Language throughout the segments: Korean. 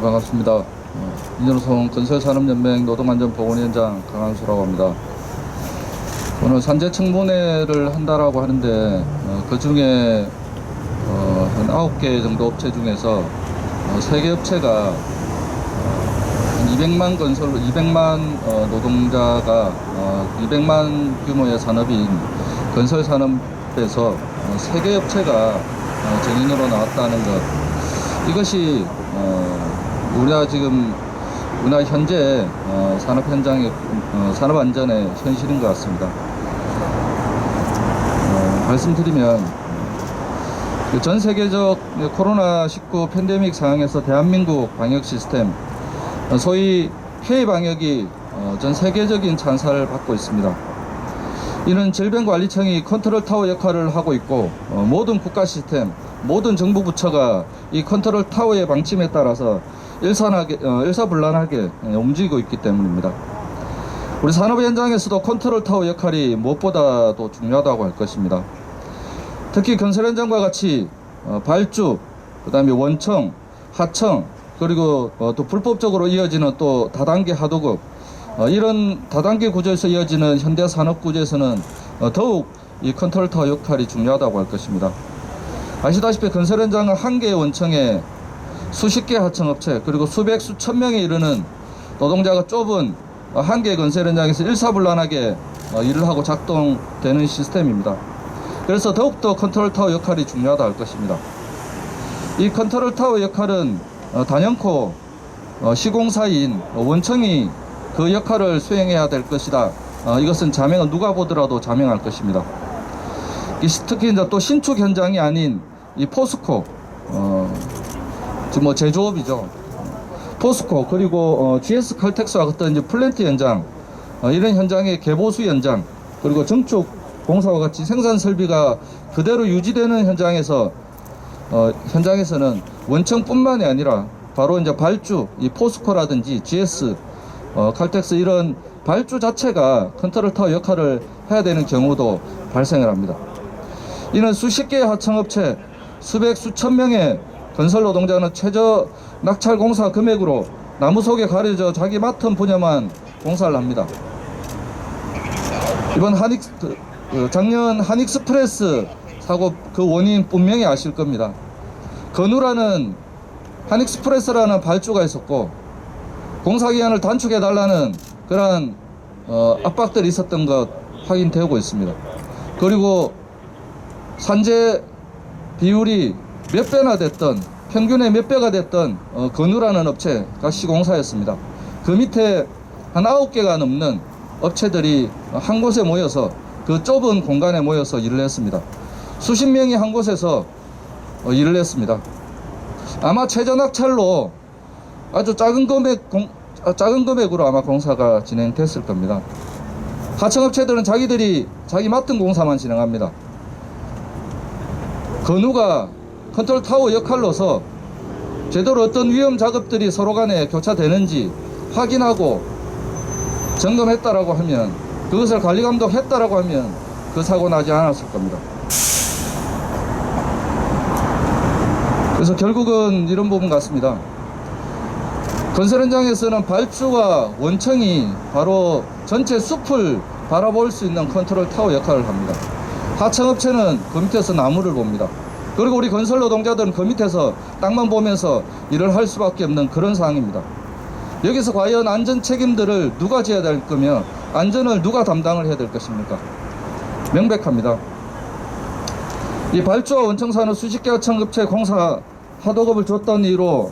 반갑습니다. 민주노총 건설산업연맹 노동안전보건위원장 강한수라고 합니다. 오늘 산재 청문회를 한다라고 하는데 그 중에 한 9개 정도 업체 중에서 3개 업체가 한 200만 노동자가 200만 규모의 산업인 건설산업에서 3개 업체가 정인으로 나왔다는 것, 이것이 우리나라 현재 산업 현장의 산업 안전의 현실인 것 같습니다. 말씀드리면 전 세계적 코로나19 팬데믹 상황에서 대한민국 방역 시스템, 소위 K 방역이 전 세계적인 찬사를 받고 있습니다. 이는 질병관리청이 컨트롤 타워 역할을 하고 있고, 모든 국가 시스템, 모든 정부 부처가 이 컨트롤 타워의 방침에 따라서 일사불란하게 움직이고 있기 때문입니다. 우리 산업 현장에서도 컨트롤 타워 역할이 무엇보다도 중요하다고 할 것입니다. 특히 건설 현장과 같이 발주, 그다음에 원청, 하청, 그리고 또 불법적으로 이어지는 또 다단계 하도급, 이런 다단계 구조에서 이어지는 현대 산업 구조에서는 더욱 이 컨트롤 타워 역할이 중요하다고 할 것입니다. 아시다시피 건설 현장은 한 개의 원청에 수십 개 하청업체, 그리고 수백 수천 명에 이르는 노동자가 좁은 한 개의 건설 현장에서 일사불란하게 일을 하고 작동되는 시스템입니다. 그래서 더욱더 컨트롤 타워 역할이 중요하다 할 것입니다. 이 컨트롤 타워 역할은 단연코 시공사인 원청이 그 역할을 수행해야 될 것이다. 이것은 자명은 누가 보더라도 자명할 것입니다. 특히 이제 또 신축 현장이 아닌 이 포스코, 지금 제조업이죠. 포스코, 그리고 GS 칼텍스와 같은 이제 플랜트 현장, 이런 현장의 개보수 현장, 그리고 정축 공사와 같이 생산 설비가 그대로 유지되는 현장에서는 원청뿐만이 아니라 바로 이제 발주, 이 포스코라든지 GS, 칼텍스 이런 발주 자체가 컨트롤 타워 역할을 해야 되는 경우도 발생을 합니다. 이는 수십 개의 하청업체, 수백 수천 명의 건설 노동자는 최저 낙찰 공사 금액으로 나무 속에 가려져 자기 맡은 분야만 공사를 합니다. 이번 작년 한익스프레스 사고 그 원인 분명히 아실 겁니다. 건우라는 한익스프레스라는 발주가 있었고, 공사기한을 단축해달라는 그러한 압박들이 있었던 것 확인되고 있습니다. 그리고 산재 비율이 몇 배나 됐던, 평균의 몇 배가 됐던 건우라는 업체가 시공사였습니다. 그 밑에 한 9개가 넘는 업체들이 한 곳에 모여서 그 좁은 공간에 모여서 일을 했습니다. 수십 명이 한 곳에서 일을 했습니다. 아마 최저 낙찰로 아주 작은 금액으로 아마 공사가 진행됐을 겁니다. 하청업체들은 자기 맡은 공사만 진행합니다. 건우가 컨트롤 타워 역할로서 제대로 어떤 위험 작업들이 서로 간에 교차되는지 확인하고 점검했다라고 하면, 그것을 관리 감독했다라고 하면 그 사고 나지 않았을 겁니다. 그래서 결국은 이런 부분 같습니다. 건설 현장에서는 발주와 원청이 바로 전체 숲을 바라볼 수 있는 컨트롤 타워 역할을 합니다. 하청업체는 그 밑에서 나무를 봅니다. 그리고 우리 건설 노동자들은 그 밑에서 땅만 보면서 일을 할 수밖에 없는 그런 상황입니다. 여기서 과연 안전 책임들을 누가 져야 될 거며 안전을 누가 담당을 해야 될 것입니까? 명백합니다. 이 발주와 원청사는 수십 개 하청업체 공사 하도급을 줬던 이유로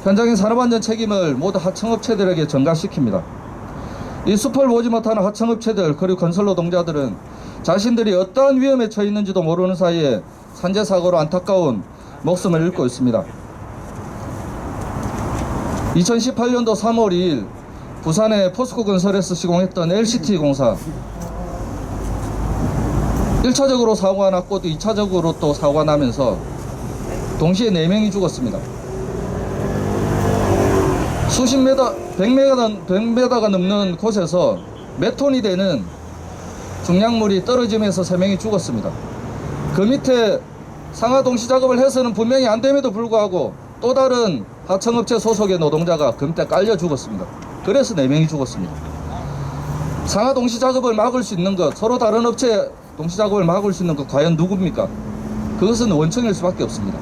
현장의 산업안전 책임을 모두 하청업체들에게 전가시킵니다. 이 숲을 보지 못하는 하청업체들, 그리고 건설 노동자들은 자신들이 어떠한 위험에 처해 있는지도 모르는 사이에 산재 사고로 안타까운 목숨을 잃고 있습니다. 2018년도 3월 2일 부산의 포스코 건설에서 시공했던 LCT 공사, 1차적으로 사고가 났고 또 2차적으로 또 사고가 나면서 동시에 4명이 죽었습니다. 수십 메다, 100메다가 넘는 곳에서 몇 톤이 되는 중량물이 떨어지면서 3명이 죽었습니다. 그 밑에 상하 동시 작업을 해서는 분명히 안 됨에도 불구하고 또 다른 하청업체 소속의 노동자가 금때 깔려 죽었습니다. 그래서 4명이 죽었습니다. 상하 동시작업을 막을 수 있는 것, 서로 다른 업체 동시작업을 막을 수 있는 것 과연 누굽니까? 그것은 원청일 수밖에 없습니다.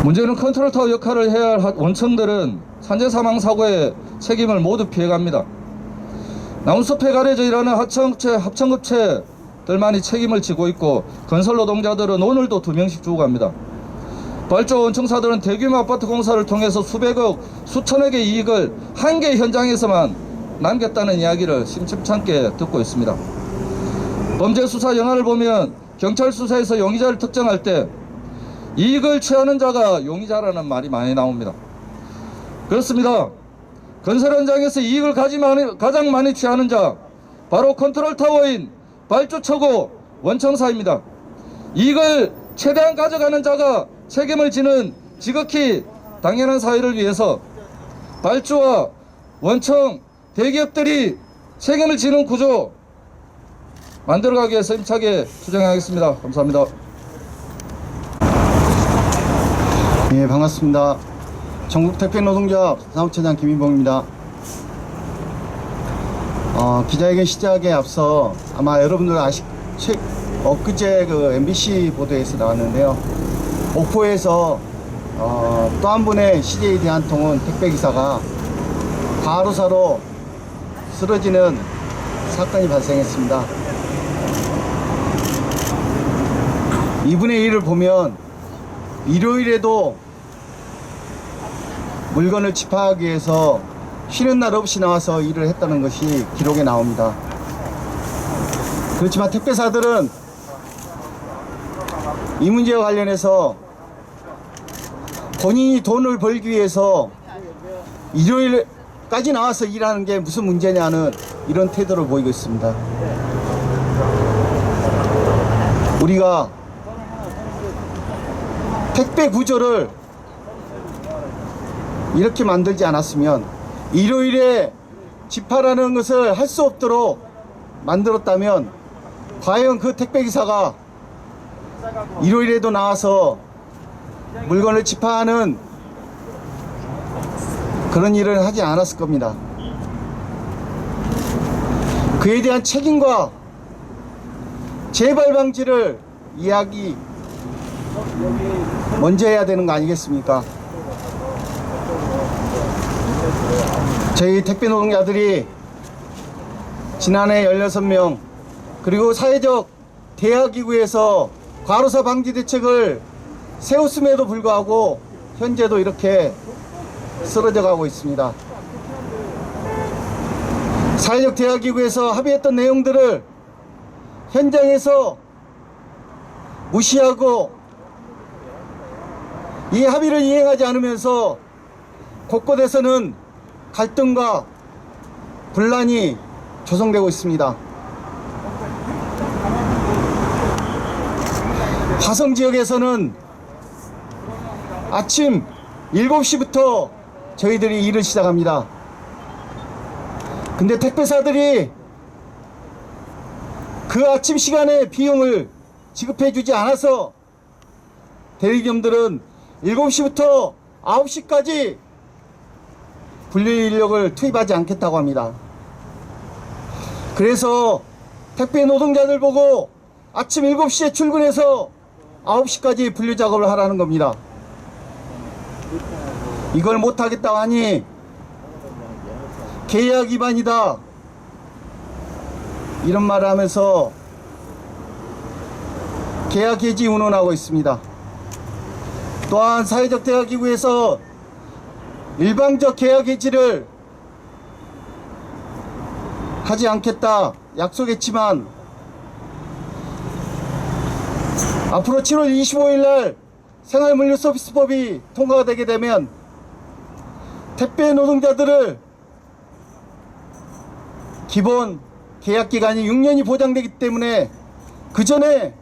문제는 컨트롤타워 역할을 해야 할 원청들은 산재 사망 사고의 책임을 모두 피해갑니다. 나무숲에 가려져 일하는 합청업체들만이 책임을 지고 있고 건설 노동자들은 오늘도 2명씩 죽어갑니다. 발주 원청사들은 대규모 아파트 공사를 통해서 수백억, 수천억의 이익을 한 개의 현장에서만 남겼다는 이야기를 심심찮게 듣고 있습니다. 범죄 수사 영화를 보면 경찰 수사에서 용의자를 특정할 때 이익을 취하는 자가 용의자라는 말이 많이 나옵니다. 그렇습니다. 건설 현장에서 이익을 가장 많이 취하는 자, 바로 컨트롤타워인 발주처고 원청사입니다. 이익을 최대한 가져가는 자가 책임을 지는 지극히 당연한 사회를 위해서 발주와 원청, 대기업들이 책임을 지는 구조 만들어가기 위해서 힘차게 투쟁하겠습니다. 감사합니다. 예, 반갑습니다. 전국택배노동조합 사무처장 김인봉입니다. 기자회견 시작에 앞서 아마 여러분들 엊그제 그 MBC 보도에서 나왔는데요. 목포에서 또 한 분의 CJ 대한통운 택배기사가 과로사로 쓰러지는 사건이 발생했습니다. 이분의 일을 보면 일요일에도 물건을 집하하기 위해서 쉬는 날 없이 나와서 일을 했다는 것이 기록에 나옵니다. 그렇지만 택배사들은 이 문제와 관련해서 본인이 돈을 벌기 위해서 일요일까지 나와서 일하는 게 무슨 문제냐는 이런 태도를 보이고 있습니다. 우리가 택배 구조를 이렇게 만들지 않았으면, 일요일에 집하라는 것을 할 수 없도록 만들었다면 과연 그 택배기사가 일요일에도 나와서 물건을 집하하는 그런 일을 하지 않았을 겁니다. 그에 대한 책임과 재발 방지를 이야기 먼저 해야 되는 거 아니겠습니까? 저희 택배 노동자들이 지난해 16명, 그리고 사회적 대화기구에서 과로사 방지 대책을 세웠음에도 불구하고 현재도 이렇게 쓰러져 가고 있습니다. 사회적 대화기구에서 합의했던 내용들을 현장에서 무시하고 이 합의를 이행하지 않으면서 곳곳에서는 갈등과 분란이 조성되고 있습니다. 화성 지역에서는 아침 7시부터 저희들이 일을 시작합니다. 근데 택배사들이 그 아침 시간에 비용을 지급해 주지 않아서 대리점들은 7시부터 9시까지 분류 인력을 투입하지 않겠다고 합니다. 그래서 택배 노동자들 보고 아침 7시에 출근해서 9시까지 분류 작업을 하라는 겁니다. 이걸 못하겠다고 하니 계약 위반이다, 이런 말을 하면서 계약 해지 운운하고 있습니다. 또한 사회적 대화기구에서 일방적 계약 해지를 하지 않겠다 약속했지만 앞으로 7월 25일 날 생활물류서비스법이 통과가 되게 되면 택배 노동자들을 기본 계약기간이 6년이 보장되기 때문에 그 전에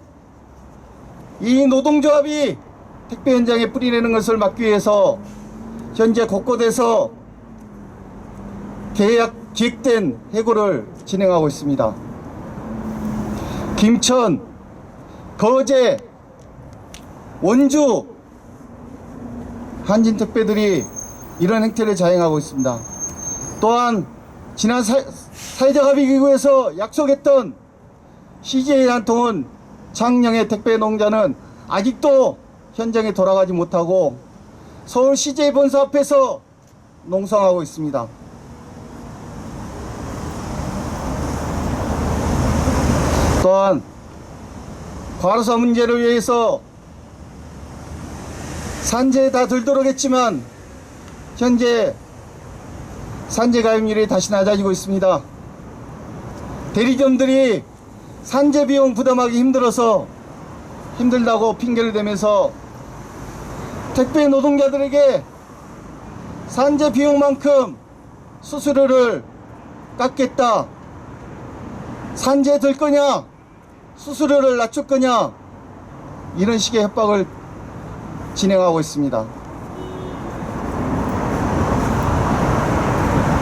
이 노동조합이 택배 현장에 뿌리내는 것을 막기 위해서 현재 곳곳에서 기획된 해고를 진행하고 있습니다. 김천, 거제, 원주 한진택배들이 이런 행태를 자행하고 있습니다. 또한 지난 사회적 합의기구에서 약속했던 CJ 한 통은 창녕의 택배 농자는 아직도 현장에 돌아가지 못하고 서울 CJ 본사 앞에서 농성하고 있습니다. 또한 과로사 문제를 위해서 산재 다 들도록 했지만 현재 산재 가입률이 다시 낮아지고 있습니다. 대리점들이 산재 비용 부담하기 힘들다고 핑계를 대면서 택배 노동자들에게 산재 비용만큼 수수료를 깎겠다, 산재 들 거냐, 수수료를 낮출 거냐, 이런 식의 협박을 진행하고 있습니다.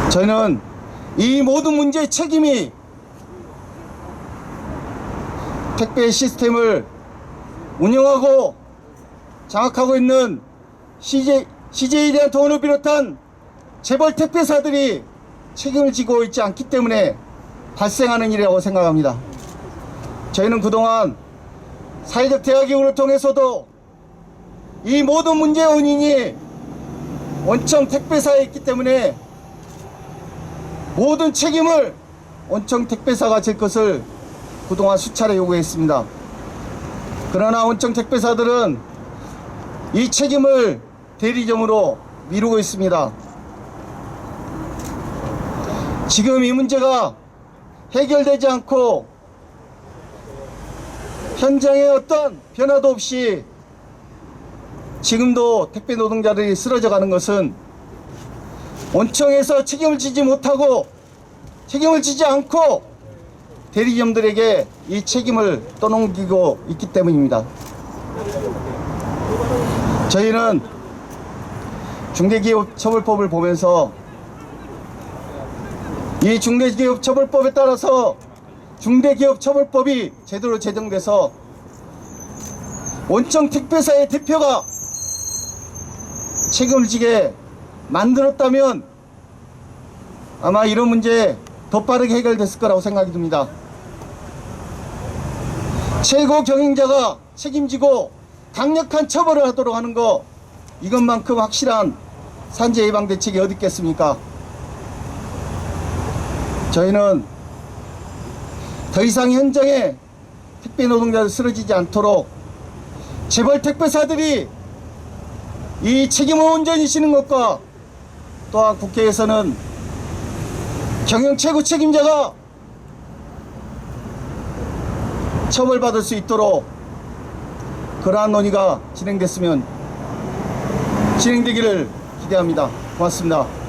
저희는 이 모든 문제의 책임이 택배 시스템을 운영하고 장악하고 있는 CJ에 대한 돈을 비롯한 재벌 택배사들이 책임을 지고 있지 않기 때문에 발생하는 일이라고 생각합니다. 저희는 그동안 사회적 대화기구를 통해서도 이 모든 문제의 원인이 원청 택배사에 있기 때문에 모든 책임을 원청 택배사가 질 것을 그동안 수차례 요구했습니다. 그러나 원청 택배사들은 이 책임을 대리점으로 미루고 있습니다. 지금 이 문제가 해결되지 않고 현장에 어떤 변화도 없이 지금도 택배 노동자들이 쓰러져 가는 것은 원청에서 책임을 지지 못하고 책임을 지지 않고 대리점들에게 이 책임을 떠넘기고 있기 때문입니다. 저희는 중대기업처벌법을 보면서 이 중대기업처벌법에 따라서 중대기업처벌법이 제대로 제정돼서 원청 택배사의 대표가 책임을 지게 만들었다면 아마 이런 문제 더 빠르게 해결됐을 거라고 생각이 듭니다. 최고 경영자가 책임지고 강력한 처벌을 하도록 하는 거, 이것만큼 확실한 산재 예방 대책이 어디 있겠습니까? 저희는 더 이상 현장에 택배 노동자들 쓰러지지 않도록 재벌 택배사들이 이 책임을 온전히 지는 것과 또한 국회에서는 경영 최고 책임자가 처벌받을 수 있도록 그러한 논의가 진행되기를 기대합니다. 고맙습니다.